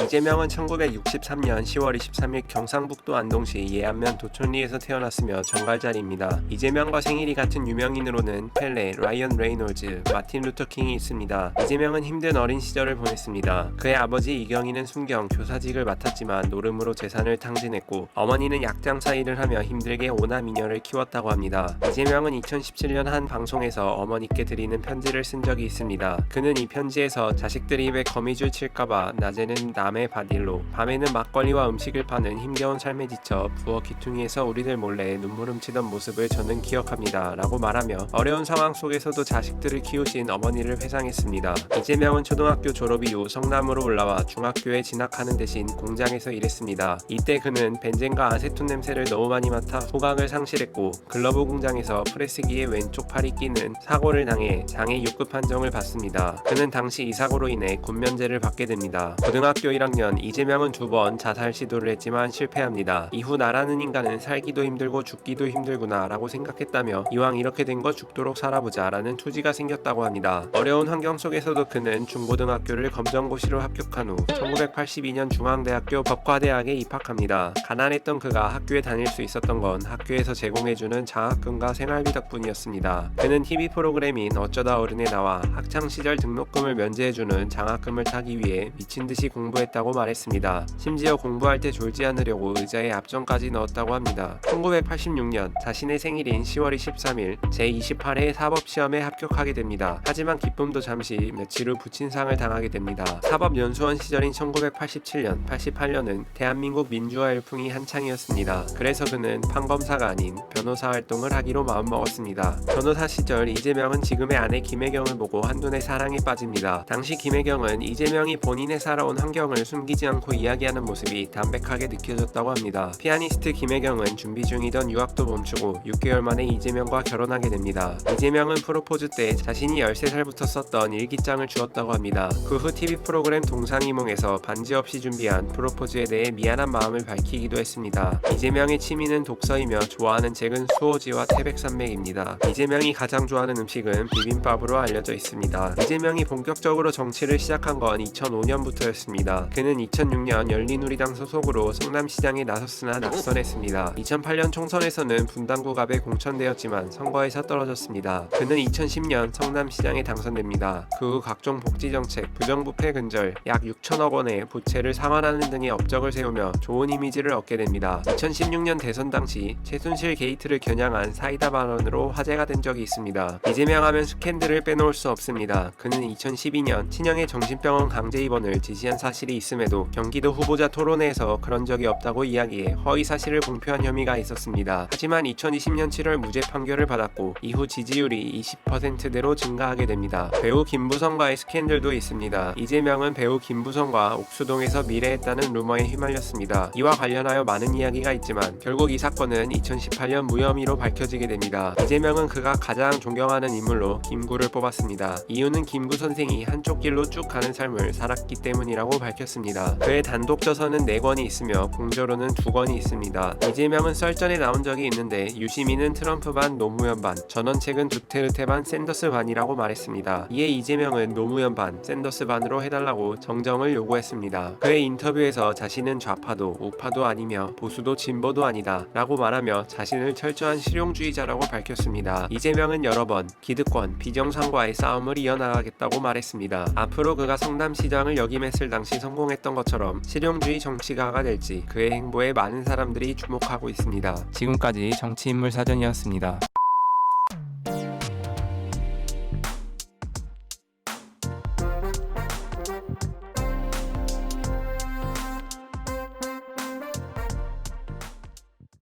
이재명은 1963년 10월 23일 경상북도 안동시 예안면 도촌리에서 태어났으며 정갈자리입니다. 이재명과 생일이 같은 유명인으로는 펠레, 라이언 레이놀즈, 마틴 루터 킹이 있습니다. 이재명은 힘든 어린 시절을 보냈습니다. 그의 아버지 이경희는 순경 교사직을 맡았지만 노름으로 재산을 탕진했고 어머니는 약장사 일을 하며 힘들게 5남2녀를 키웠다고 합니다. 이재명은 2017년 한 방송에서 어머니께 드리는 편지를 쓴 적이 있습니다. 그는 이 편지에서 자식들이 입에 거미줄 칠까봐 낮에는 남의 밭일로 밤에는 막걸리와 음식을 파는 힘겨운 삶에 지쳐 부엌 기퉁이에서 우리들 몰래 눈물 훔치던 모습을 저는 기억합니다 라고 말하며 어려운 상황 속에서도 자식들을 키우신 어머니를 회상했습니다. 이재명은 초등학교 졸업 이후 성남으로 올라와 중학교에 진학하는 대신 공장에서 일했습니다. 이때 그는 벤젠과 아세톤 냄새를 너무 많이 맡아 후각을 상실했고 글러브 공장에서 프레스기에 왼쪽 팔이 끼는 사고를 당해 장애 6급 판정을 받습니다. 그는 당시 이 사고로 인해 군면제를 받게 됩니다. 고등학교 1학년 이재명은 2번 자살 시도를 했지만 실패합니다. 이후 나라는 인간은 살기도 힘들고 죽기도 힘들구나 라고 생각했다며 이왕 이렇게 된 거 죽도록 살아보자 라는 투지가 생겼다고 합니다. 어려운 환경 속에서도 그는 중고등학교를 검정고시로 합격한 후 1982년 중앙대학교 법과대학에 입학합니다. 가난했던 그가 학교에 다닐 수 있었던 건 학교에서 제공해주는 장학금과 생활비 덕분이었습니다. 그는 TV 프로그램인 어쩌다 어른에 나와 학창시절 등록금을 면제해주는 장학금을 타기 위해 미친듯이 공부했다고 말했습니다. 심지어 공부할 때 졸지 않으려고 의자에 압정까지 넣었다고 합니다. 1986년 자신의 생일인 10월 23일 제28회 사법시험에 합격하게 됩니다. 하지만 기쁨도 잠시 며칠 후 부친상을 당하게 됩니다. 사법연수원 시절인 1987년, 88년은 대한민국 민주화 열풍이 한창이었습니다. 그래서 그는 판검사가 아닌 변호사 활동을 하기로 마음먹었습니다. 변호사 시절 이재명은 지금의 아내 김혜경을 보고 한눈에 사랑에 빠집니다. 당시 김혜경은 이재명이 본인의 살아온 환경을 숨기지 않고 이야기하는 모습이 담백하게 느껴졌다고 합니다. 피아니스트 김혜경은 준비 중이던 유학도 멈추고 6개월 만에 이재명과 결혼하게 됩니다. 이재명은 프로포즈 때 자신이 13살부터 썼던 일기장을 주었다고 합니다. 그 후 TV 프로그램 동상이몽에서 반지 없이 준비한 프로포즈에 대해 미안한 마음을 밝히기도 했습니다. 이재명의 취미는 독서이며 좋아하는 책은 수호지와 태백산맥입니다. 이재명이 가장 좋아하는 음식은 비빔밥으로 알려져 있습니다. 이재명이 본격적으로 정치를 시작한 건 2005년부터였습니다. 그는 2006년 열린우리당 소속으로 성남시장에 나섰으나 낙선했습니다. 2008년 총선에서는 분당구 갑에 공천되었지만 선거에서 떨어졌습니다. 그는 2010년 성남시장에 당선됩니다. 그 후 각종 복지정책, 부정부패 근절, 약 6천억 원의 부채를 상환하는 등의 업적을 세우며 좋은 이미지를 얻게 됩니다. 2016년 대선 당시 최순실 게이트를 겨냥한 사이다 발언으로 화제가 된 적이 있습니다. 이재명 하면 스캔들을 빼놓을 수 없습니다. 그는 2012년 친형의 정신병원 강제 입원을 지시한 사실이 있음에도 경기도 후보자 토론회에서 그런 적이 없다고 이야기해 허위 사실을 공표한 혐의가 있었습니다. 하지만 2020년 7월 무죄 판결을 받았고 이후 지지율이 20%대로 증가하게 됩니다. 배우 김부성과의 스캔들도 있습니다. 이재명은 배우 김부성과 옥수동에서 미래했다는 루머에 휘말렸습니다. 이와 관련하여 많은 이야기가 있지만 결국 이 사건은 2018년 무혐의로 밝혀지게 됩니다. 이재명은 그가 가장 존경하는 인물로 김구를 뽑았습니다. 이유는 김구 선생이 한쪽 길로 쭉 가는 삶을 살았기 때문이라고 밝혔습니다. 그의 단독 저서는 4권이 있으며 공저로는 2권이 있습니다. 이재명은 썰전에 나온 적이 있는데 유시민은 트럼프 반 노무현 반, 전원책은 두테르테 반 샌더스 반이라고 말했습니다. 이에 이재명은 노무현 반, 샌더스 반으로 해달라고 정정을 요구했습니다. 그의 인터뷰에서 자신은 좌파도 우파도 아니며 보수도 진보도 아니다 라고 말하며 자신을 철저한 실용주의자라고 밝혔습니다. 이재명은 여러 번 기득권, 비정상과의 싸움을 이어나가겠다고 말했습니다. 앞으로 그가 성남시장을 역임했을 당시 성공했던 것처럼 실용주의 정치가가 될지 그의 행보에 많은 사람들이 주목하고 있습니다. 지금까지 정치인물 사전이었습니다.